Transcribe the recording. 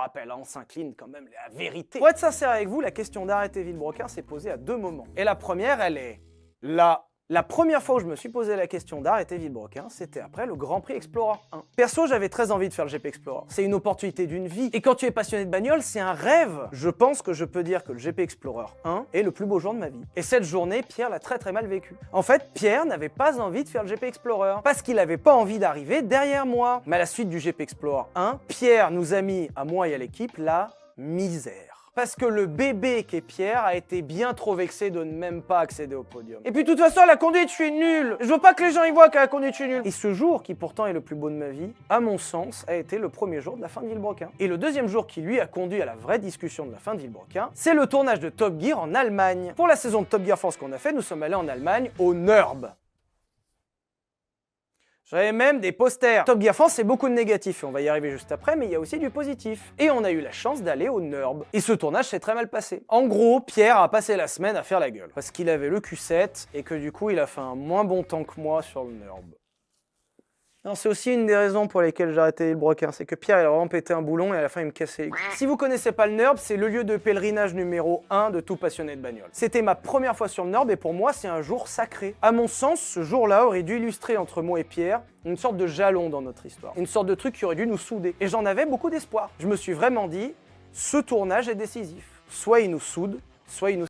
rappelle, hein, on s'incline quand même à la vérité. Pour être sincère avec vous, la question d'arrêter Villebrequin s'est posée à 2 moments. Et la première, elle est là. La première fois où je me suis posé la question d'arrêter Villebrequin, c'était après le Grand Prix Explorer 1. Perso, j'avais très envie de faire le GP Explorer. C'est une opportunité d'une vie. Et quand tu es passionné de bagnole, c'est un rêve. Je pense que je peux dire que le GP Explorer 1 est le plus beau jour de ma vie. Et cette journée, Pierre l'a très mal vécu. En fait, Pierre n'avait pas envie de faire le GP Explorer parce qu'il n'avait pas envie d'arriver derrière moi. Mais à la suite du GP Explorer 1, Pierre nous a mis, à moi et à l'équipe, la misère. Parce que le bébé qu'est Pierre a été bien trop vexé de ne même pas accéder au podium. Et puis de toute façon, à la conduite, je suis nul. Je veux pas que les gens y voient qu'à la conduite, je suis nul. Et ce jour, qui pourtant est le plus beau de ma vie, à mon sens, a été le premier jour de la fin de Villebrequin. Et le deuxième jour qui lui a conduit à la vraie discussion de la fin de Villebrequin, c'est le tournage de Top Gear en Allemagne. Pour la saison de Top Gear France qu'on a fait, nous sommes allés en Allemagne, au NURB. J'avais même des posters. Top Gear France, c'est beaucoup de négatifs, et on va y arriver juste après, mais il y a aussi du positif. Et on a eu la chance d'aller au NURB. Et ce tournage s'est très mal passé. En gros, Pierre a passé la semaine à faire la gueule. Parce qu'il avait le Q7, et que du coup, il a fait un moins bon temps que moi sur le NURB. C'est aussi une des raisons pour lesquelles j'ai arrêté Villebrequin, c'est que Pierre il a vraiment pété un boulon et à la fin il me cassait les couilles. Si vous connaissez pas le NURB, c'est le lieu de pèlerinage numéro 1 de tout passionné de bagnole. C'était ma première fois sur le NURB et pour moi c'est un jour sacré. À mon sens, ce jour-là aurait dû illustrer entre moi et Pierre une sorte de jalon dans notre histoire. Une sorte de truc qui aurait dû nous souder. Et j'en avais beaucoup d'espoir. Je me suis vraiment dit, ce tournage est décisif. Soit il nous soude, soit il nous